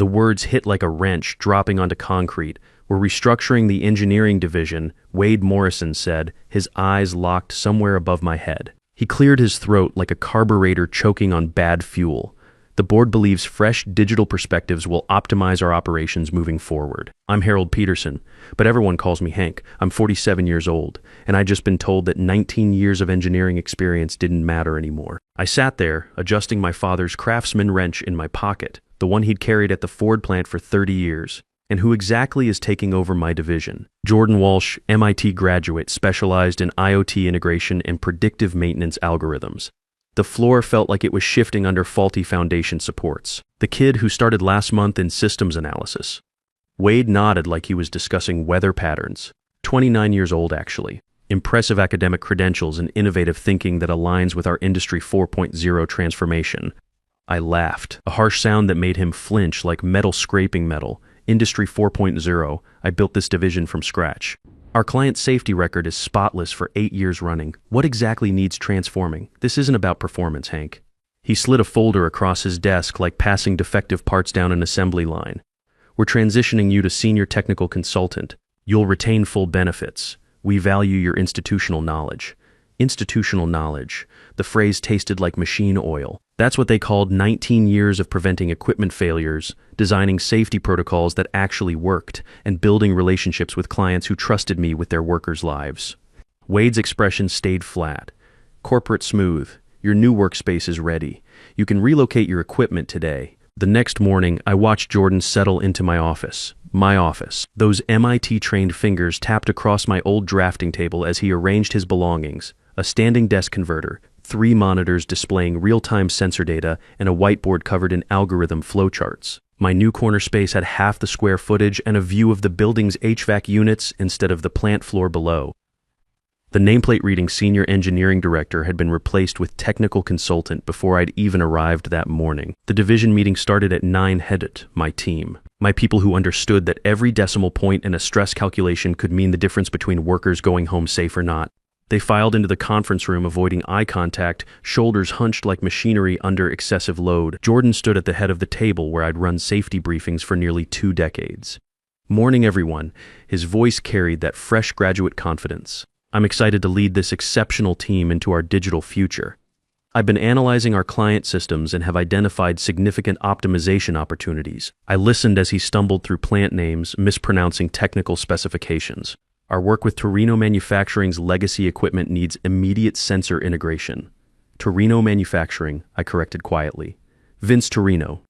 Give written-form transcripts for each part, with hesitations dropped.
The words hit like a wrench dropping onto concrete. "We're restructuring the engineering division," Wade Morrison said, his eyes locked somewhere above my head. He cleared his throat like a carburetor choking on bad fuel. "The board believes fresh digital perspectives will optimize our operations moving forward." I'm Harold Peterson, but everyone calls me Hank. I'm 47 years old, and I'd just been told that 19 years of engineering experience didn't matter anymore. I sat there, adjusting my father's Craftsman wrench in my pocket, the one he'd carried at the Ford plant for 30 years. And who exactly is taking over my division? Jordan Walsh, MIT graduate, specialized in IoT integration and predictive maintenance algorithms. The floor felt like it was shifting under faulty foundation supports. The kid who started last month in systems analysis. Wade nodded like he was discussing weather patterns. 29 years old, actually. Impressive academic credentials and innovative thinking that aligns with our Industry 4.0 transformation. I laughed, a harsh sound that made him flinch like metal scraping metal. Industry 4.0, I built this division from scratch. Our client safety record is spotless for 8 years running. What exactly needs transforming? This isn't about performance, Hank. He slid a folder across his desk like passing defective parts down an assembly line. "We're transitioning you to senior technical consultant. You'll retain full benefits. We value your institutional knowledge." Institutional knowledge. The phrase tasted like machine oil. That's what they called 19 years of preventing equipment failures, designing safety protocols that actually worked, and building relationships with clients who trusted me with their workers' lives. Wade's expression stayed flat. "Corporate smooth. Your new workspace is ready. You can relocate your equipment today." The next morning, I watched Jordan settle into my office. My office. Those MIT-trained fingers tapped across my old drafting table as he arranged his belongings. A standing desk converter, 3 monitors displaying real-time sensor data, and a whiteboard covered in algorithm flowcharts. My new corner space had half the square footage and a view of the building's HVAC units instead of the plant floor below. The nameplate reading Senior Engineering Director had been replaced with Technical Consultant before I'd even arrived that morning. The division meeting started at 9 headed, my team. My people who understood that every decimal point in a stress calculation could mean the difference between workers going home safe or not. They filed into the conference room, avoiding eye contact, shoulders hunched like machinery under excessive load. Jordan stood at the head of the table where I'd run safety briefings for nearly 2 decades. "Morning, everyone." His voice carried that fresh graduate confidence. "I'm excited to lead this exceptional team into our digital future. I've been analyzing our client systems and have identified significant optimization opportunities." I listened as he stumbled through plant names, mispronouncing technical specifications. "Our work with Torino Manufacturing's legacy equipment needs immediate sensor integration." "Torino Manufacturing," I corrected quietly. "Vince Torino.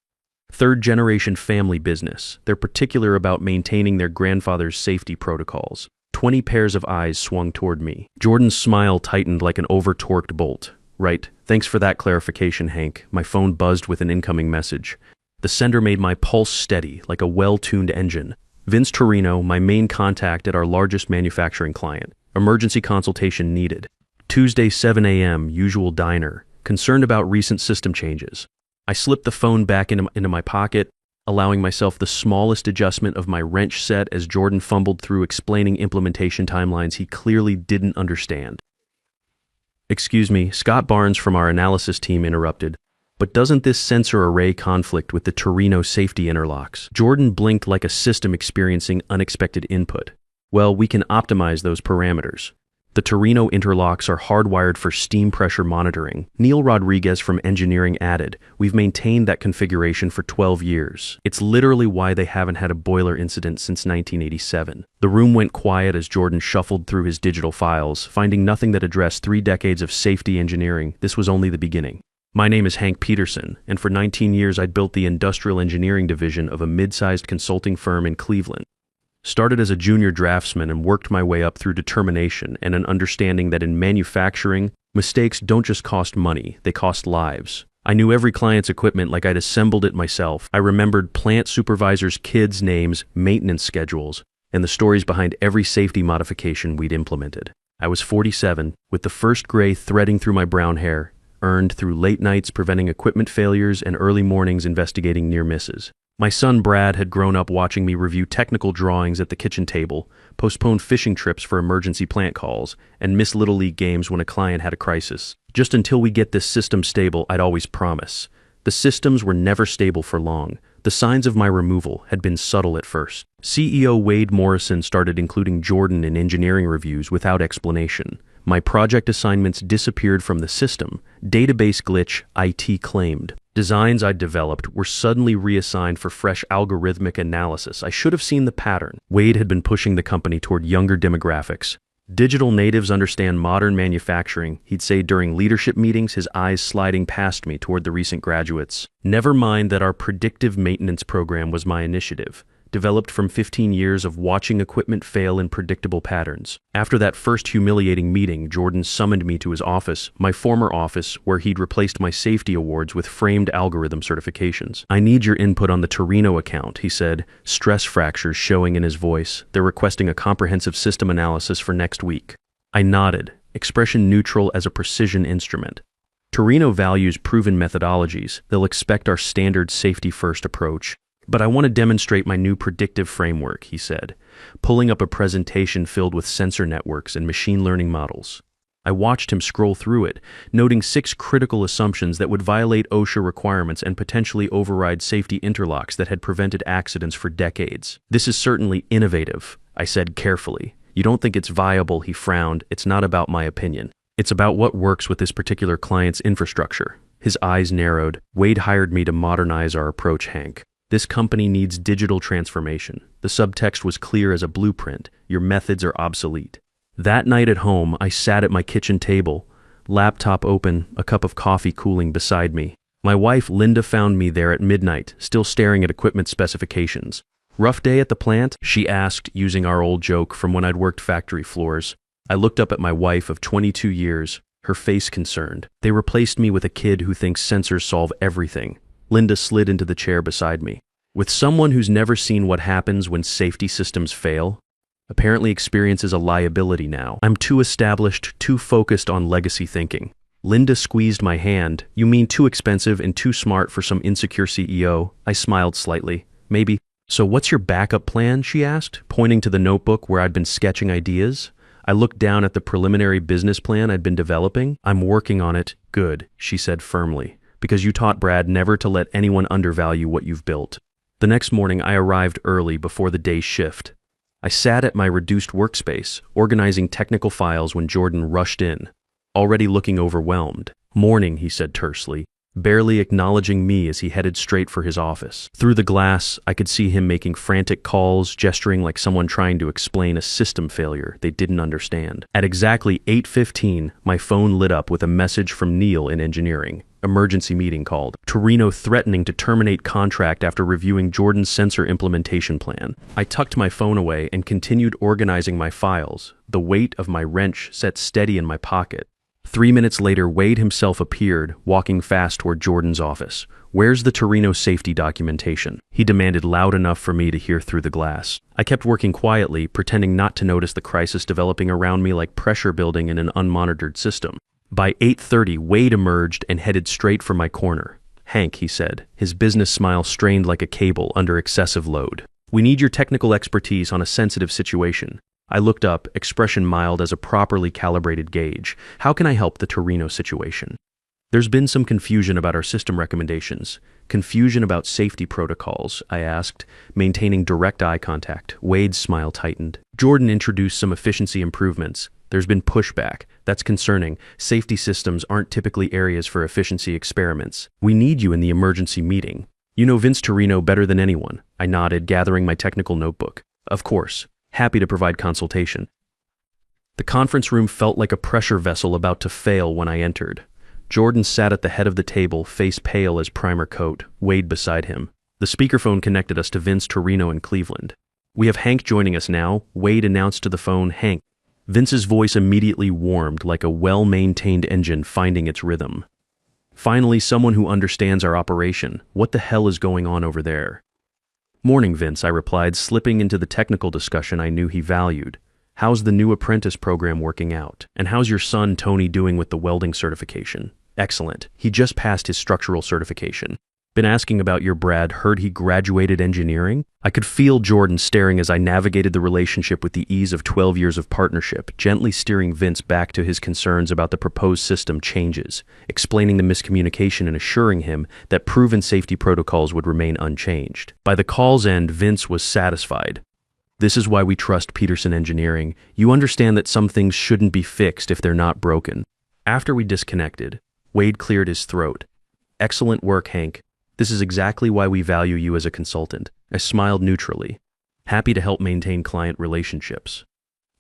3rd-generation family business. They're particular about maintaining their grandfather's safety protocols." 20 pairs of eyes swung toward me. Jordan's smile tightened like an over-torqued bolt. "Right. Thanks for that clarification, Hank." My phone buzzed with an incoming message. The sender made my pulse steady, like a well-tuned engine. "Vince Torino, my main contact at our largest manufacturing client. Emergency consultation needed. Tuesday, 7 a.m., usual diner. Concerned about recent system changes." I slipped the phone back into my pocket, allowing myself the smallest adjustment of my wrench set as Jordan fumbled through explaining implementation timelines he clearly didn't understand. "Excuse me," Scott Barnes from our analysis team interrupted. "But doesn't this sensor array conflict with the Torino safety interlocks?" Jordan blinked like a system experiencing unexpected input. "Well, we can optimize those parameters. The Torino interlocks are hardwired for steam pressure monitoring." Neil Rodriguez from engineering added, "We've maintained that configuration for 12 years. It's literally why they haven't had a boiler incident since 1987. The room went quiet as Jordan shuffled through his digital files, finding nothing that addressed 3 decades of safety engineering. This was only the beginning. "My name is Hank Peterson, and for 19 years I'd built the industrial engineering division of a mid-sized consulting firm in Cleveland. Started as a junior draftsman and worked my way up through determination and an understanding that in manufacturing, mistakes don't just cost money, they cost lives. I knew every client's equipment like I'd assembled it myself. I remembered plant supervisors' kids' names, maintenance schedules, and the stories behind every safety modification we'd implemented. I was 47, with the first gray threading through my brown hair, earned through late nights preventing equipment failures and early mornings investigating near misses. My son Brad had grown up watching me review technical drawings at the kitchen table, postpone fishing trips for emergency plant calls, and miss Little League games when a client had a crisis. "Just until we get this system stable," I'd always promise. The systems were never stable for long, The signs of my removal had been subtle at first. CEO Wade Morrison started including Jordan in engineering reviews without explanation. My project assignments disappeared from the system. Database glitch, IT claimed. Designs I'd developed were suddenly reassigned for fresh algorithmic analysis. I should have seen the pattern. Wade had been pushing the company toward younger demographics. Digital natives understand modern manufacturing, he'd say during leadership meetings, his eyes sliding past me toward the recent graduates. Never mind that our predictive maintenance program was my initiative, developed from 15 years of watching equipment fail in predictable patterns. After that first humiliating meeting, Jordan summoned me to his office, my former office, where he'd replaced my safety awards with framed algorithm certifications. "I need your input on the Torino account," he said, stress fractures showing in his voice. "They're requesting a comprehensive system analysis for next week." I nodded, expression neutral as a precision instrument. Torino values proven methodologies. They'll expect our standard safety-first approach. "But I want to demonstrate my new predictive framework," he said, pulling up a presentation filled with sensor networks and machine learning models. I watched him scroll through it, noting 6 critical assumptions that would violate OSHA requirements and potentially override safety interlocks that had prevented accidents for decades. "This is certainly innovative," I said carefully. "You don't think it's viable," he frowned. "It's not about my opinion. It's about what works with this particular client's infrastructure." His eyes narrowed. "Wade hired me to modernize our approach, Hank. This company needs digital transformation." The subtext was clear as a blueprint. "Your methods are obsolete." That night at home, I sat at my kitchen table, laptop open, a cup of coffee cooling beside me. My wife, Linda, found me there at midnight, still staring at equipment specifications. "Rough day at the plant?" she asked, using our old joke from when I'd worked factory floors. I looked up at my wife of 22 years, her face concerned. "They replaced me with a kid who thinks sensors solve everything." Linda slid into the chair beside me. "With someone who's never seen what happens when safety systems fail? Apparently experience is a liability now. I'm too established, too focused on legacy thinking." Linda squeezed my hand. "You mean too expensive and too smart for some insecure CEO?" I smiled slightly. "Maybe." "So what's your backup plan?" she asked, pointing to the notebook where I'd been sketching ideas. I looked down at the preliminary business plan I'd been developing. "I'm working on it." "Good," she said firmly. "Because you taught Brad never to let anyone undervalue what you've built." The next morning, I arrived early before the day's shift. I sat at my reduced workspace, organizing technical files when Jordan rushed in, already looking overwhelmed. "Morning," he said tersely, barely acknowledging me as he headed straight for his office. Through the glass, I could see him making frantic calls, gesturing like someone trying to explain a system failure they didn't understand. At exactly 8:15, my phone lit up with a message from Neil in engineering. Emergency meeting called. Torino threatening to terminate contract after reviewing Jordan's sensor implementation plan. I tucked my phone away and continued organizing my files, the weight of my wrench set steady in my pocket. 3 minutes later, Wade himself appeared, walking fast toward Jordan's office. "Where's the Torino safety documentation?" he demanded loud enough for me to hear through the glass. I kept working quietly, pretending not to notice the crisis developing around me like pressure building in an unmonitored system. By 8:30, Wade emerged and headed straight for my corner. "Hank," he said, his business smile strained like a cable under excessive load. "We need your technical expertise on a sensitive situation." I looked up, expression mild as a properly calibrated gauge. "How can I help the Torino situation?" "There's been some confusion about our system recommendations." "Confusion about safety protocols?" I asked, maintaining direct eye contact. Wade's smile tightened. "Jordan introduced some efficiency improvements. There's been pushback. That's concerning. Safety systems aren't typically areas for efficiency experiments. We need you in the emergency meeting. You know Vince Torino better than anyone." I nodded, gathering my technical notebook. "Of course. Happy to provide consultation." The conference room felt like a pressure vessel about to fail when I entered. Jordan sat at the head of the table, face pale as primer coat, Wade beside him. The speakerphone connected us to Vince Torino in Cleveland. "We have Hank joining us now," Wade announced to the phone. "Hank." Vince's voice immediately warmed like a well-maintained engine finding its rhythm. "Finally, someone who understands our operation. What the hell is going on over there?" "Morning, Vince," I replied, slipping into the technical discussion I knew he valued. "How's the new apprentice program working out? And how's your son, Tony, doing with the welding certification?" "Excellent. He just passed his structural certification." Been asking about your Brad, heard he graduated engineering? I could feel Jordan staring as I navigated the relationship with the ease of 12 years of partnership, gently steering Vince back to his concerns about the proposed system changes, explaining the miscommunication and assuring him that proven safety protocols would remain unchanged. By the call's end, Vince was satisfied. This is why we trust Peterson Engineering. You understand that some things shouldn't be fixed if they're not broken. After we disconnected, Wade cleared his throat. Excellent work, Hank. This is exactly why we value you as a consultant. I smiled neutrally, happy to help maintain client relationships.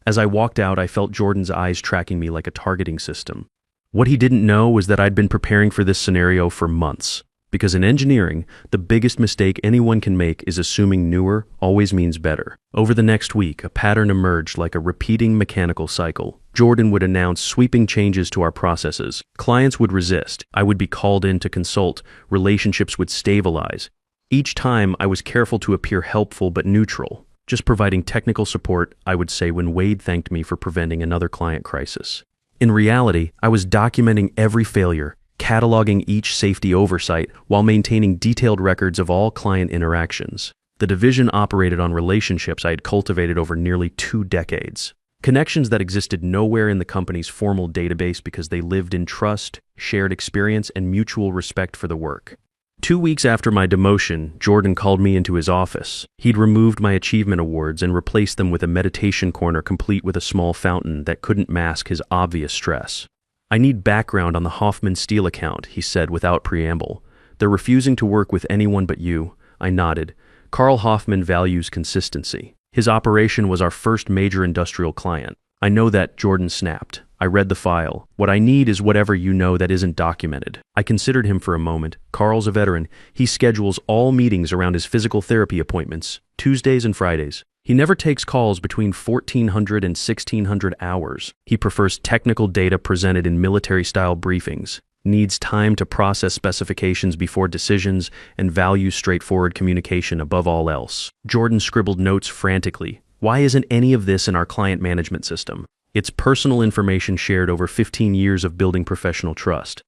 As I walked out, I felt Jordan's eyes tracking me like a targeting system. What he didn't know was that I'd been preparing for this scenario for months. Because in engineering, the biggest mistake anyone can make is assuming newer always means better. Over the next week, a pattern emerged like a repeating mechanical cycle. Jordan would announce sweeping changes to our processes. Clients would resist. I would be called in to consult. Relationships would stabilize. Each time, I was careful to appear helpful but neutral, just providing technical support, I would say, when Wade thanked me for preventing another client crisis. In reality, I was documenting every failure, cataloging each safety oversight while maintaining detailed records of all client interactions. The division operated on relationships I had cultivated over nearly 2 decades. Connections that existed nowhere in the company's formal database because they lived in trust, shared experience, and mutual respect for the work. 2 weeks after my demotion, Jordan called me into his office. He'd removed my achievement awards and replaced them with a meditation corner complete with a small fountain that couldn't mask his obvious stress. I need background on the Hoffman Steel account, he said without preamble. They're refusing to work with anyone but you. I nodded. Carl Hoffman values consistency. His operation was our first major industrial client. I know that, Jordan snapped. I read the file. What I need is whatever you know that isn't documented. I considered him for a moment. Carl's a veteran. He schedules all meetings around his physical therapy appointments, Tuesdays and Fridays. He never takes calls between 1,400 and 1,600 hours. He prefers technical data presented in military-style briefings, needs time to process specifications before decisions, and values straightforward communication above all else. Jordan scribbled notes frantically. Why isn't any of this in our client management system? It's personal information shared over 15 years of building professional trust.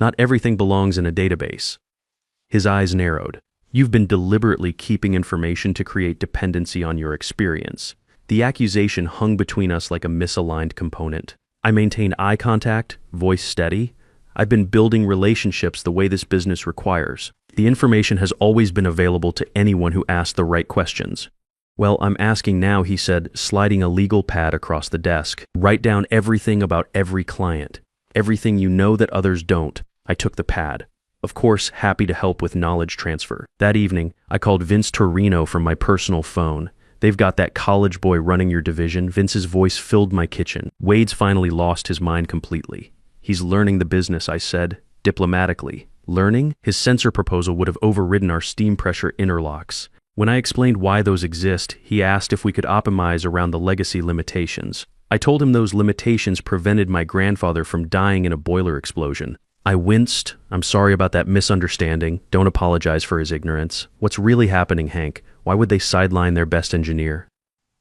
Not everything belongs in a database. His eyes narrowed. You've been deliberately keeping information to create dependency on your experience. The accusation hung between us like a misaligned component. I maintained eye contact, voice steady. I've been building relationships the way this business requires. The information has always been available to anyone who asked the right questions. Well, I'm asking now, he said, sliding a legal pad across the desk. Write down everything about every client. Everything you know that others don't. I took the pad. Of course, happy to help with knowledge transfer. That evening, I called Vince Torino from my personal phone. They've got that college boy running your division. Vince's voice filled my kitchen. Wade's finally lost his mind completely. He's learning the business, I said, diplomatically. Learning? His sensor proposal would have overridden our steam pressure interlocks. When I explained why those exist, he asked if we could optimize around the legacy limitations. I told him those limitations prevented my grandfather from dying in a boiler explosion. I winced. I'm sorry about that misunderstanding. Don't apologize for his ignorance. What's really happening, Hank? Why would they sideline their best engineer?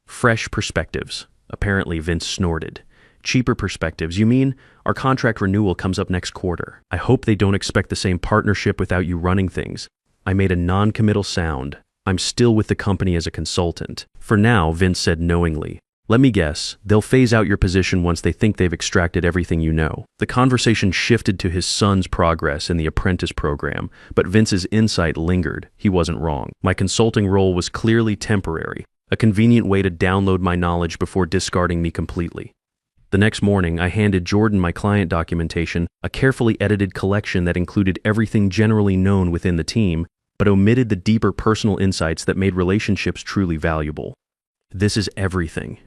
Fresh perspectives. Apparently, Vince snorted. Cheaper perspectives, you mean? Our contract renewal comes up next quarter. I hope they don't expect the same partnership without you running things. I made a non-committal sound. I'm still with the company as a consultant. For now, Vince said knowingly. Let me guess, they'll phase out your position once they think they've extracted everything you know. The conversation shifted to his son's progress in the apprentice program, but Vince's insight lingered. He wasn't wrong. My consulting role was clearly temporary, a convenient way to download my knowledge before discarding me completely. The next morning, I handed Jordan my client documentation, a carefully edited collection that included everything generally known within the team, but omitted the deeper personal insights that made relationships truly valuable. This is everything.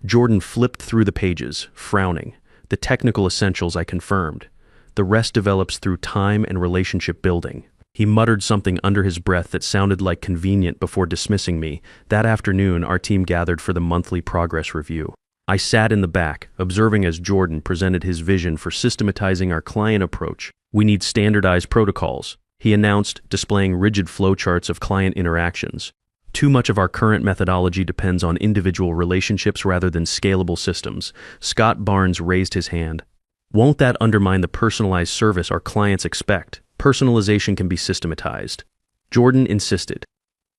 Jordan flipped through the pages, frowning. The technical essentials I confirmed. The rest develops through time and relationship building. He muttered something under his breath that sounded like convenient before dismissing me. That afternoon, our team gathered for the monthly progress review. I sat in the back, observing as Jordan presented his vision for systematizing our client approach. We need standardized protocols, he announced, displaying rigid flowcharts of client interactions. Too much of our current methodology depends on individual relationships rather than scalable systems. Scott Barnes raised his hand. Won't that undermine the personalized service our clients expect? Personalization can be systematized. Jordan insisted.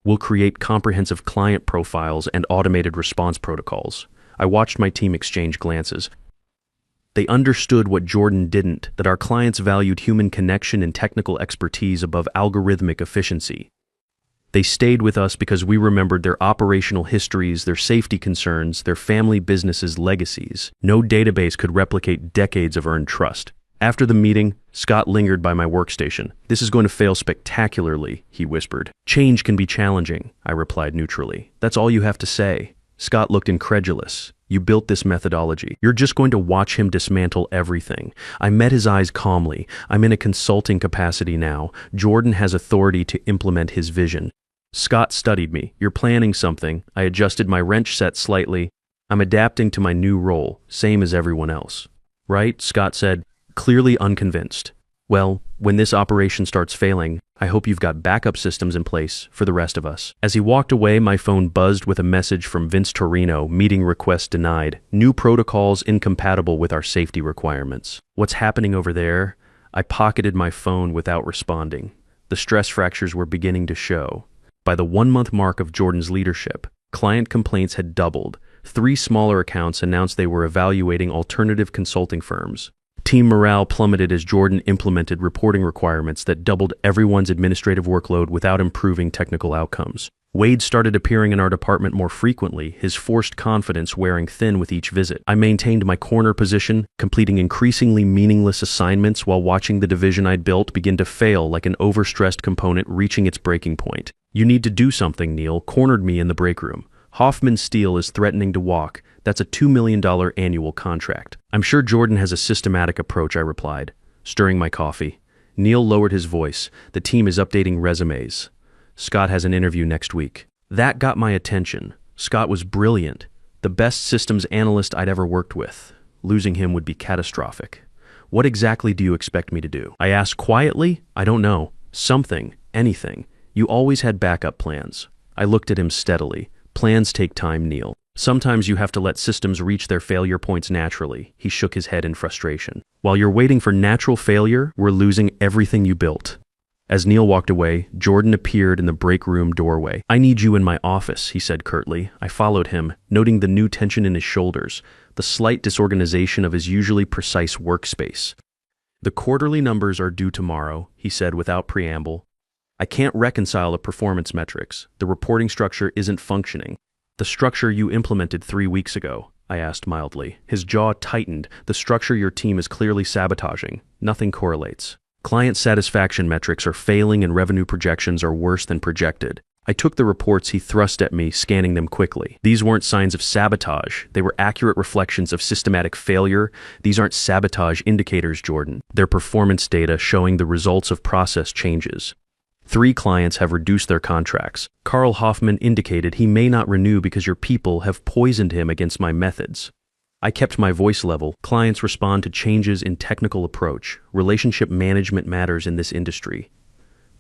We'll create comprehensive client profiles and automated response protocols. I watched my team exchange glances. They understood what Jordan didn't, that our clients valued human connection and technical expertise above algorithmic efficiency. They stayed with us because we remembered their operational histories, their safety concerns, their family businesses' legacies. No database could replicate decades of earned trust. After the meeting, Scott lingered by my workstation. "This is going to fail spectacularly," he whispered. "Change can be challenging," I replied neutrally. "That's all you have to say." Scott looked incredulous. "You built this methodology. You're just going to watch him dismantle everything." I met his eyes calmly. "I'm in a consulting capacity now. Jordan has authority to implement his vision." Scott studied me. "You're planning something." I adjusted my wrench set slightly. "I'm adapting to my new role, same as everyone else." "Right?" Scott said, clearly unconvinced. "Well, when this operation starts failing, I hope you've got backup systems in place for the rest of us." As he walked away, my phone buzzed with a message from Vince Torino, "Meeting request denied. New protocols incompatible with our safety requirements." What's happening over there? I pocketed my phone without responding. The stress fractures were beginning to show. By the 1-month mark of Jordan's leadership, client complaints had doubled. 3 smaller accounts announced they were evaluating alternative consulting firms. Team morale plummeted as Jordan implemented reporting requirements that doubled everyone's administrative workload without improving technical outcomes. Wade started appearing in our department more frequently, his forced confidence wearing thin with each visit. I maintained my corner position, completing increasingly meaningless assignments while watching the division I'd built begin to fail like an overstressed component reaching its breaking point. "You need to do something," Neil cornered me in the break room. "Hoffman Steel is threatening to walk. That's a $2 million annual contract." "I'm sure Jordan has a systematic approach," I replied, stirring my coffee. Neil lowered his voice. "The team is updating resumes. Scott has an interview next week." That got my attention. Scott was brilliant, the best systems analyst I'd ever worked with. Losing him would be catastrophic. "What exactly do you expect me to do?" I asked quietly. "I don't know. Something. Anything. You always had backup plans." I looked at him steadily. "Plans take time, Neil. Sometimes you have to let systems reach their failure points naturally." He shook his head in frustration. "While you're waiting for natural failure, we're losing everything you built." As Neil walked away, Jordan appeared in the break room doorway. "I need you in my office," he said curtly. I followed him, noting the new tension in his shoulders, the slight disorganization of his usually precise workspace. "The quarterly numbers are due tomorrow," he said without preamble. "I can't reconcile the performance metrics. The reporting structure isn't functioning." "The structure you implemented 3 weeks ago?" I asked mildly. His jaw tightened. "The structure your team is clearly sabotaging. Nothing correlates. Client satisfaction metrics are failing and revenue projections are worse than projected." I took the reports he thrust at me, scanning them quickly. These weren't signs of sabotage. They were accurate reflections of systematic failure. These aren't sabotage indicators, Jordan. They're performance data showing the results of process changes. 3 clients have reduced their contracts. Carl Hoffman indicated he may not renew because your people have poisoned him against my methods. I kept my voice level. Clients respond to changes in technical approach. Relationship management matters in this industry.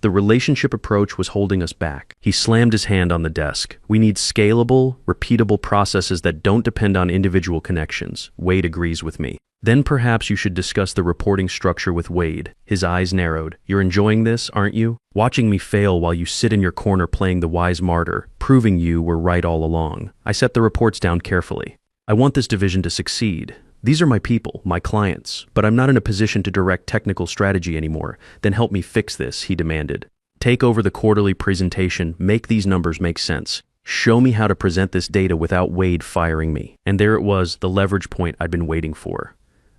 The relationship approach was holding us back. He slammed his hand on the desk. "We need scalable, repeatable processes that don't depend on individual connections." Wade agrees with me. "Then perhaps you should discuss the reporting structure with Wade." His eyes narrowed. "You're enjoying this, aren't you? Watching me fail while you sit in your corner playing the wise martyr, proving you were right all along." I set the reports down carefully. "I want this division to succeed. These are my people, my clients, but I'm not in a position to direct technical strategy anymore. Then help me fix this," he demanded. "Take over the quarterly presentation, make these numbers make sense. Show me how to present this data without Wade firing me." And there it was, the leverage point I'd been waiting for.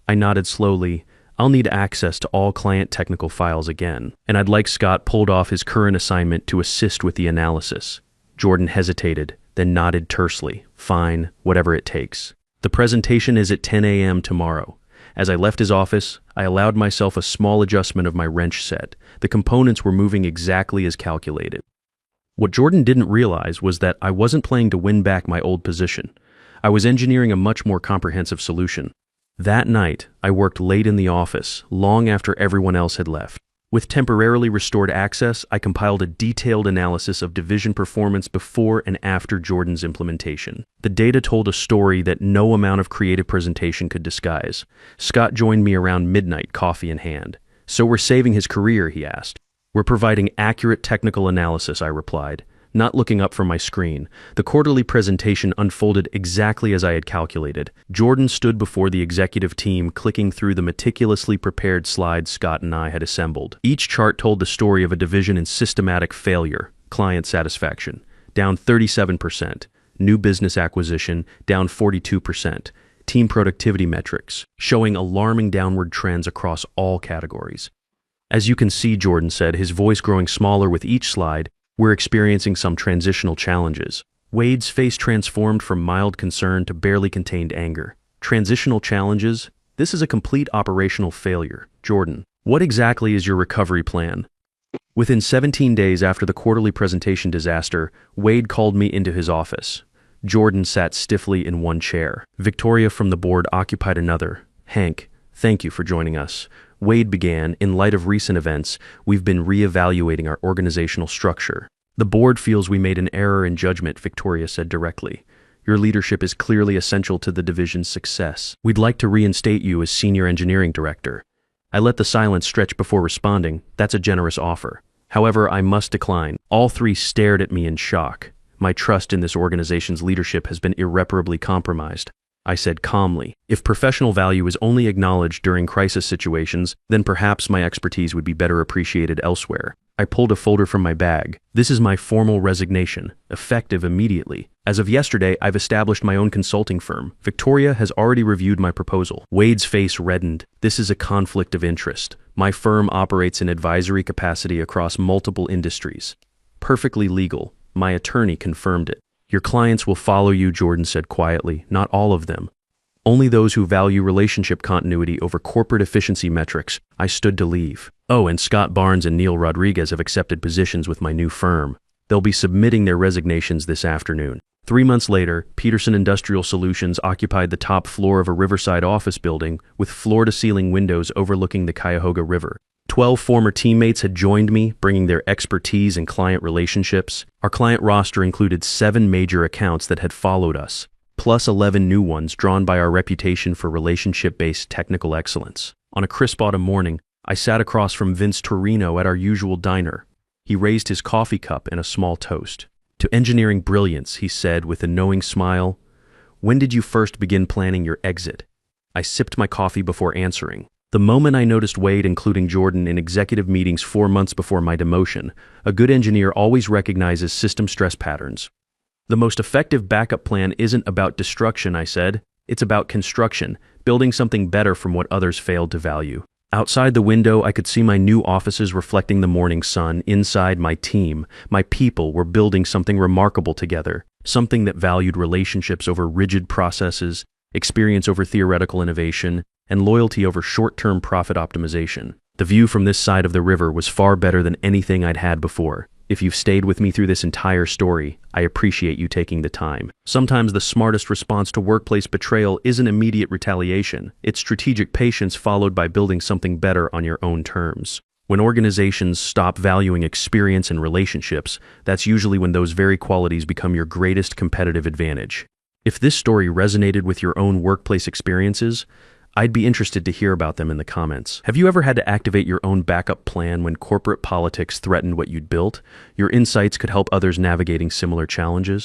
I nodded slowly. "I'll need access to all client technical files again, and I'd like Scott pulled off his current assignment to assist with the analysis." Jordan hesitated, then nodded tersely. "Fine, whatever it takes. The presentation is at 10 a.m. tomorrow." As I left his office, I allowed myself a small adjustment of my wrench set. The components were moving exactly as calculated. What Jordan didn't realize was that I wasn't playing to win back my old position. I was engineering a much more comprehensive solution. That night, I worked late in the office, long after everyone else had left. With temporarily restored access, I compiled a detailed analysis of division performance before and after Jordan's implementation. The data told a story that no amount of creative presentation could disguise. Scott joined me around midnight, coffee in hand. "So we're saving his career?" he asked. "We're providing accurate technical analysis," I replied, not looking up from my screen. The quarterly presentation unfolded exactly as I had calculated. Jordan stood before the executive team, clicking through the meticulously prepared slides Scott and I had assembled. Each chart told the story of a division in systematic failure. Client satisfaction, down 37%. New business acquisition, down 42%. Team productivity metrics, showing alarming downward trends across all categories. "As you can see," Jordan said, his voice growing smaller with each slide, "we're experiencing some transitional challenges." Wade's face transformed from mild concern to barely contained anger. "Transitional challenges? This is a complete operational failure. Jordan, what exactly is your recovery plan?" Within 17 days after the quarterly presentation disaster, Wade called me into his office. Jordan sat stiffly in one chair. Victoria from the board occupied another. "Hank, thank you for joining us." Wade began, "In light of recent events, we've been reevaluating our organizational structure." "The board feels we made an error in judgment," Victoria said directly. "Your leadership is clearly essential to the division's success. We'd like to reinstate you as Senior Engineering Director." I let the silence stretch before responding. "That's a generous offer. However, I must decline." All three stared at me in shock. "My trust in this organization's leadership has been irreparably compromised," I said calmly. "If professional value is only acknowledged during crisis situations, then perhaps my expertise would be better appreciated elsewhere." I pulled a folder from my bag. "This is my formal resignation, effective immediately. As of yesterday, I've established my own consulting firm. Victoria has already reviewed my proposal." Wade's face reddened. "This is a conflict of interest. My firm operates in advisory capacity across multiple industries. Perfectly legal. My attorney confirmed it." "Your clients will follow you," Jordan said quietly. "Not all of them. Only those who value relationship continuity over corporate efficiency metrics." I stood to leave. "Oh, and Scott Barnes and Neil Rodriguez have accepted positions with my new firm. They'll be submitting their resignations this afternoon." 3 months later, Peterson Industrial Solutions occupied the top floor of a riverside office building with floor-to-ceiling windows overlooking the Cuyahoga River. 12 former teammates had joined me, bringing their expertise in client relationships. Our client roster included 7 major accounts that had followed us, plus 11 new ones drawn by our reputation for relationship-based technical excellence. On a crisp autumn morning, I sat across from Vince Torino at our usual diner. He raised his coffee cup and a small toast. "To engineering brilliance," he said with a knowing smile. "When did you first begin planning your exit?" I sipped my coffee before answering. "The moment I noticed Wade including Jordan in executive meetings 4 months before my demotion. A good engineer always recognizes system stress patterns." "The most effective backup plan isn't about destruction," I said. "It's about construction, building something better from what others failed to value." Outside the window, I could see my new offices reflecting the morning sun. Inside, my team, my people, were building something remarkable together, something that valued relationships over rigid processes, experience over theoretical innovation, and loyalty over short-term profit optimization. The view from this side of the river was far better than anything I'd had before. If you've stayed with me through this entire story, I appreciate you taking the time. Sometimes the smartest response to workplace betrayal isn't immediate retaliation. It's strategic patience followed by building something better on your own terms. When organizations stop valuing experience and relationships, that's usually when those very qualities become your greatest competitive advantage. If this story resonated with your own workplace experiences, I'd be interested to hear about them in the comments. Have you ever had to activate your own backup plan when corporate politics threatened what you'd built? Your insights could help others navigating similar challenges.